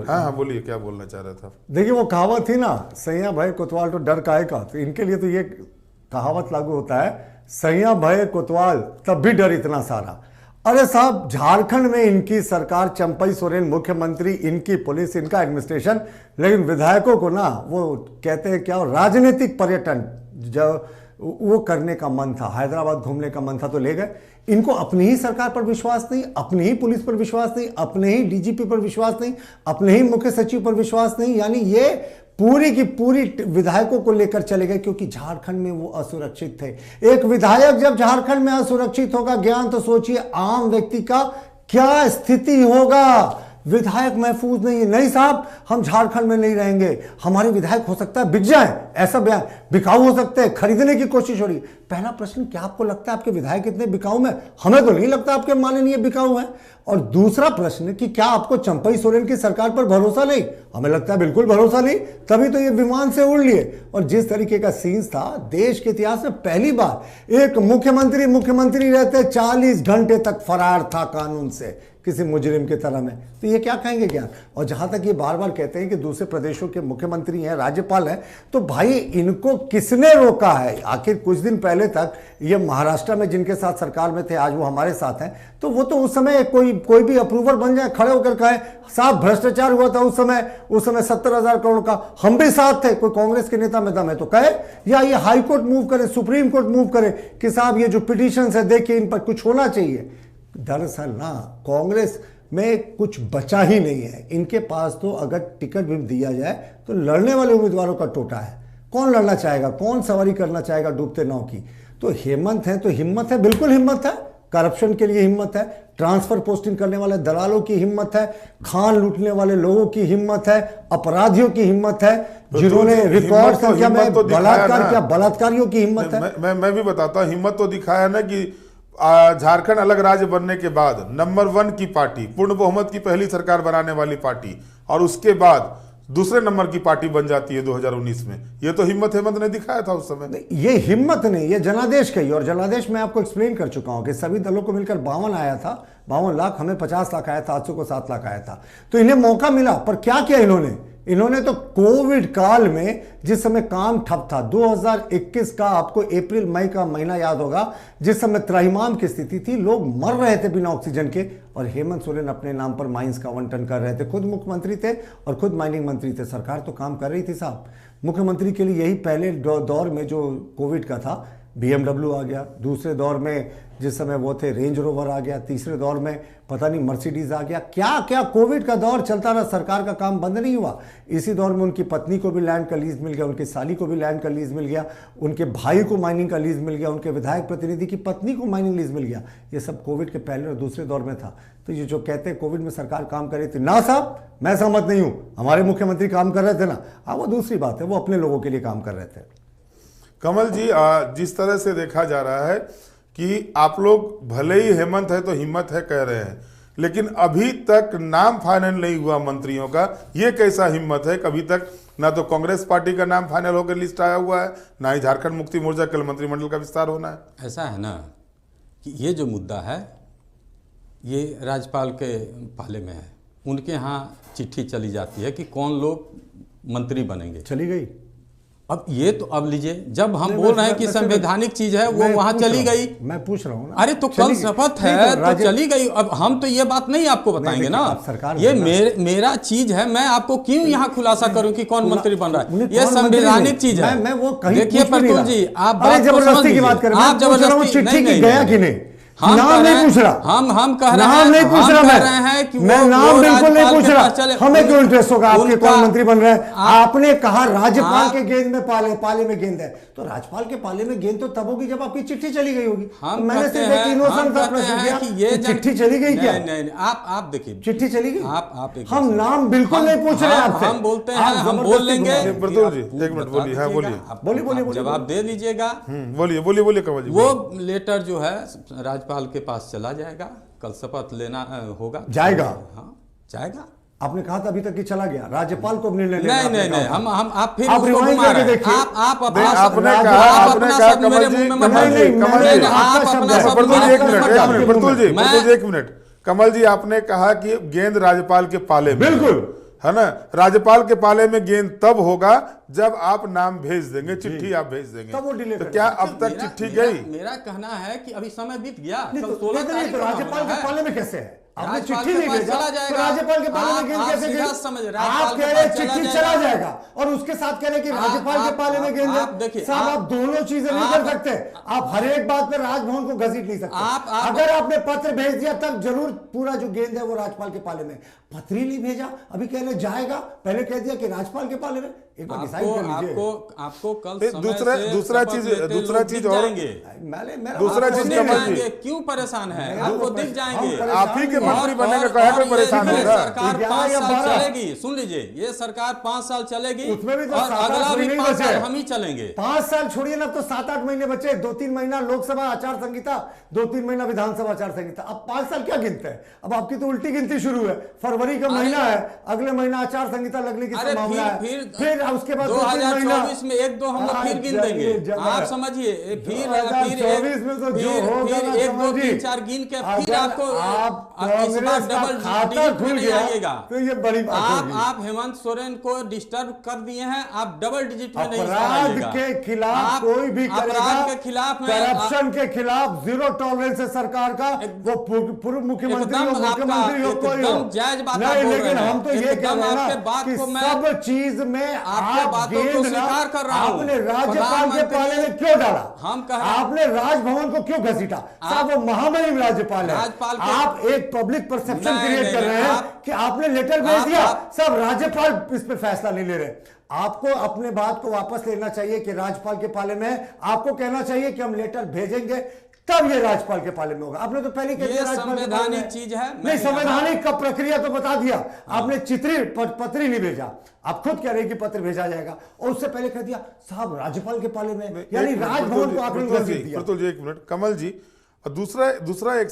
हाँ हाँ, बोलिए क्या बोलना चाह रहा था। देखिए वो कहावत थी ना, सैया भय कोतवाल तो डर काहे का, तो इनके लिए तो ये कहावत लागू होता है, सैया भय कोतवाल तब भी डर इतना सारा। अरे साहब, झारखंड में इनकी सरकार, चंपई सोरेन मुख्यमंत्री, इनकी पुलिस, इनका एडमिनिस्ट्रेशन, लेकिन विधायकों को ना वो कहते हैं क्या, राजनीतिक पर्यटन जो वो करने का मन था, हैदराबाद घूमने का मन था तो ले गए। इनको अपनी ही सरकार पर विश्वास नहीं, अपनी ही पुलिस पर विश्वास नहीं, अपने ही डीजीपी पर विश्वास नहीं, अपने ही मुख्य सचिव पर विश्वास नहीं, यानी ये पूरी की पूरी विधायकों को लेकर चले गए, क्योंकि झारखंड में वो असुरक्षित थे। एक विधायक जब झारखंड में असुरक्षित होगा ज्ञान, तो सोचिए आम व्यक्ति का क्या स्थिति होगा। विधायक महफूज नहीं है, नहीं साहब हम झारखंड में नहीं रहेंगे, हमारे विधायक हो सकता है बिक जाए, ऐसा बयान, बिकाऊ हो सकते हैं, खरीदने की कोशिश हो रही है। पहला प्रश्न, क्या आपको लगता है आपके विधायक इतने बिकाऊ में? हमें तो नहीं लगता आपके माननीय बिकाऊ है। और दूसरा प्रश्न कि क्या आपको चंपई सोरेन की सरकार पर भरोसा नहीं? हमें लगता है बिल्कुल भरोसा नहीं, तभी तो ये विमान से उड़ लिए। और जिस तरीके का सीन्स था, देश के इतिहास में पहली बार एक मुख्यमंत्री रहते 40 घंटे तक फरार था कानून से, किसी मुजरिम की तरह में, तो ये क्या कहेंगे क्या? और जहां तक ये बार बार कहते हैं कि दूसरे प्रदेशों के मुख्यमंत्री हैं, राज्यपाल हैं, तो भाई इनको किसने रोका है? आखिर कुछ दिन पहले तक ये महाराष्ट्र में जिनके साथ सरकार में थे, आज वो हमारे साथ हैं, तो वो तो उस समय कोई भी अप्रूवर बन जाए, खड़े होकर कहे साहब भ्रष्टाचार हुआ था उस समय 70,000 करोड़ का, हम भी साथ थे, कोई कांग्रेस के नेता में दम है तो कहे, या ये हाई कोर्ट मूव करे, सुप्रीम कोर्ट मूव करे कि साहब ये जो पिटीशन है देखिए इन पर कुछ होना चाहिए। दरअसल ना, कांग्रेस में कुछ बचा ही नहीं है। इनके पास तो अगर टिकट भी दिया जाए तो लड़ने वाले उम्मीदवारों का टोटा है। कौन लड़ना चाहेगा, कौन सवारी करना चाहेगा डूबते नाव की? तो हेमंत है तो हिम्मत है, बिल्कुल हिम्मत है, करप्शन के लिए हिम्मत है, ट्रांसफर पोस्टिंग करने वाले दलालों की हिम्मत है, खान लूटने वाले लोगों की हिम्मत है, अपराधियों की हिम्मत है, जिन्होंने रिकॉर्ड संख्या में बलात्कार किया, बलात्कारियों की हिम्मत है। मैं भी बताता हूँ, हिम्मत तो दिखाया ना कि झारखंड अलग राज्य बनने के बाद नंबर 1 की पार्टी, पूर्ण बहुमत की पहली सरकार बनाने वाली पार्टी, और उसके बाद दूसरे नंबर की पार्टी बन जाती है 2019 में। ये तो हिम्मत हेमंत ने दिखाया था उस समय। ये हिम्मत नहीं, ये जनादेश कही। और जनादेश में आपको एक्सप्लेन कर चुका हूं कि सभी दलों को मिलकर 52 आया था, 52 लाख, हमें 50 लाख आया था, 800 को 7 लाख आया था। तो इन्हें मौका मिला, पर क्या किया इन्होंने तो कोविड काल में जिस समय काम ठप था, 2021 का आपको अप्रैल मई का महीना याद होगा, जिस समय त्राहिमाम की स्थिति थी, लोग मर रहे थे बिना ऑक्सीजन के, और हेमंत सोरेन अपने नाम पर माइंस का आवंटन कर रहे थे। खुद मुख्यमंत्री थे और खुद माइनिंग मंत्री थे, सरकार तो काम कर रही थी साहब। मुख्यमंत्री के लिए यही पहले दौर में जो कोविड का था, BMW आ गया, दूसरे दौर में जिस समय वो थे रेंज रोवर आ गया, तीसरे दौर में पता नहीं मर्सिडीज आ गया, क्या क्या कोविड का दौर चलता रहा, सरकार का काम बंद नहीं हुआ। इसी दौर में उनकी पत्नी को भी लैंड का लीज मिल गया, उनकी साली को भी लैंड का लीज मिल गया, उनके भाई को माइनिंग का लीज मिल गया, उनके विधायक प्रतिनिधि की पत्नी को माइनिंग लीज मिल गया। ये सब कोविड के पहले और दूसरे दौर में था। तो ये जो कहते हैं कोविड में सरकार काम कर रही थी, ना साहब मैं सहमत नहीं हूँ, हमारे मुख्यमंत्री काम कर रहे थे ना। हाँ वो दूसरी बात है, वो अपने लोगों के लिए काम कर रहे थे। कमल जी, जिस तरह से देखा जा रहा है कि आप लोग भले ही हेमंत है तो हिम्मत है कह रहे हैं, लेकिन अभी तक नाम फाइनल नहीं हुआ मंत्रियों का। ये कैसा हिम्मत है? कभी तक ना तो कांग्रेस पार्टी का नाम फाइनल होकर लिस्ट आया हुआ है, ना ही झारखंड मुक्ति मोर्चा कल मंत्रिमंडल का विस्तार होना है। ऐसा है ना कि ये जो मुद्दा है ये राज्यपाल के पाले में है। उनके यहाँ चिट्ठी चली जाती है कि कौन लोग मंत्री बनेंगे, चली गई। अब ये तो अब लीजिए, जब हम बोल रहे हैं कि संवैधानिक चीज है वो वहां चली गई। मैं पूछ रहा हूँ ना, अरे तो कल शपथ है तो चली गई। अब हम तो ये बात नहीं आपको बताएंगे ना, ये मेरा चीज है, मैं आपको क्यों यहाँ खुलासा करूं कि कौन मंत्री बन रहा है? ये संवैधानिक चीज है। देखिए प्रतुल जी, आप जबरदस्ती की बात कर रहे हैं, आप जबरदस्ती चिट्ठी की गया कि नहीं? हम नाम नहीं पूछ रहा, हम कह रहे नाम नहीं पूछ रहा, मैं नाम बिल्कुल नहीं पूछ रहा। हमें क्यों इंटरेस्ट होगा आपके कौन मंत्री बन रहे हैं? आपने कहा राज्यपाल के गेंद में पाले में गेंद है, तो राज्यपाल के पाले में गेंद तो तब होगी जब आपकी चिट्ठी चली गई होगी। मैंने सिर्फ एक इनोसेंट सा प्रश्न किया कि चिट्ठी चली गई क्या? नहीं, आप देखिए चिट्ठी चली गई। आप हम नाम बिल्कुल नहीं पूछ रहे आपसे, हम बोलते हैं, हम बोल लेंगे। प्रतुल जी एक मिनट बोलिए। हाँ बोलिए, जवाब दे दीजिएगा। बोलिए कमल जी। वो लेटर जो है राज्यपाल के पास चला जाएगा, कल शपथ लेना होगा, जाएगा। हाँ जाएगा। आपने कहा था अभी तक कि चला गया, राज्यपाल को निर्णय लेना। नहीं, हम आप फिर आप उसको घुमा रहे हैं। आप अपना आपने कहा मेरे मुंह में मत प्रतुल जी एक मिनट। कमल जी आपने कहा कि गेंद राज्यपाल के पाले में। बिल्कुल, है ना, राज्यपाल के पाले में गेंद तब होगा जब आप नाम भेज देंगे, चिट्ठी आप भेज देंगे। तब वो डिले तो क्या अब तक चिट्ठी गई? मेरा कहना है कि अभी समय बीत गया, नहीं, कल तो 16 तारीख को राज्यपाल होना के है। पाले में कैसे है? आपने राज्यपाल चिट्ठी के नहीं पास भेजा चला तो जाएगा। राज्यपाल के पाले में गेंद आप कैसे सीधा गई? समझ रहे, आप राज्यपाल कह के रहे पास चिट्ठी चला चला जाएगा। जाएगा और उसके साथ कह रहे कि राज्यपाल के पाले में गेंद आप देखिए, साहब, आप दोनों चीजें नहीं कर सकते। आप हर एक बात पे राजभवन को घसीट नहीं सकते। अगर आपने पत्र भेज दिया तब जरूर पूरा जो गेंद है वो राज्यपाल के पाले में। पत्र ही नहीं भेजा, अभी कह रहे जाएगा, पहले कह दिया कि राज्यपाल के पाले में। एक बार डिसाइड कर लीजिए। आपको कल दूसरा चीज और दूसरा चीज जाएंगे, क्यों परेशान है? आपको दिख जाएंगे, आप ही के मंत्री बनने का कहा कोई परेशान होगा? सरकार 5 साल चलेगी, सुन लीजिए, ये सरकार 5 साल चलेगी, उसमें भी तो और अगला भी 5 साल हम ही चलेंगे। 5 साल छोड़िए ना, तो 7-8 महीने बचे, 2-3 महीना लोकसभा आचार संहिता, 2-3 महीना विधानसभा आचार संहिता। अब 5 साल क्या गिनते हैं? अब आपकी तो उल्टी गिनती शुरू है। फरवरी का महीना है, अगले महीना आचार संहिता लगने की संभावना है। फिर उसके बाद 2024 में 1-2 हम लोग फिर गिन देंगे, आप समझिए। फिर 2024 में तो जो होगा ना, 1-2 3-4 गिन के फिर आपको इस बार डबल डिजिट में नहीं आएगा। तो ये बड़ी बात होगी। आप हेमंत सोरेन को डिस्टर्ब कर दिए हैं, आप डबल डिजिट में नहीं अपराध के खिलाफ कोई भी करेगा, अपराध के खिलाफ करप्शन के खिलाफ जीरो टॉलरेंस है सरकार का। वो पूर्व मुख्यमंत्री हो, मुख्यमंत्री हो, कोई हो, जायज बात नहीं। लेकिन हम तो ये कह रहे हैं कि सब चीज में आप गेंद स्वीकार कर रहा हूं। आपने राज्यपाल के पाले में क्यों डाला? हम आपने राजभवन को क्यों घसीटा? साहब वो महामहिम राज्यपाल है। आप एक पब्लिक परसेप्शन क्रिएट कर रहे हैं कि आपने लेटर भेज दिया, सब राज्यपाल इस पे फैसला नहीं ले रहे। आपको अपने बात को वापस लेना चाहिए कि राज्यपाल के पाले में है। आपको कहना चाहिए कि हम लेटर भेजेंगे तब ये राज्यपाल के पाले में होगा। आपने तो पहले कह दिया संवैधानिक चीज है। नहीं, संवैधानिक का प्रक्रिया तो बता दिया आपने, पत्र ही नहीं भेजा। आप खुद कह रहे हैं कि पत्र भेजा जाएगा और उससे पहले कह दिया साहब राज्यपाल के पाले में, यानी राजभवन को आपने प्रतुल जी एक मिनट, कमल जी, दूसरा एक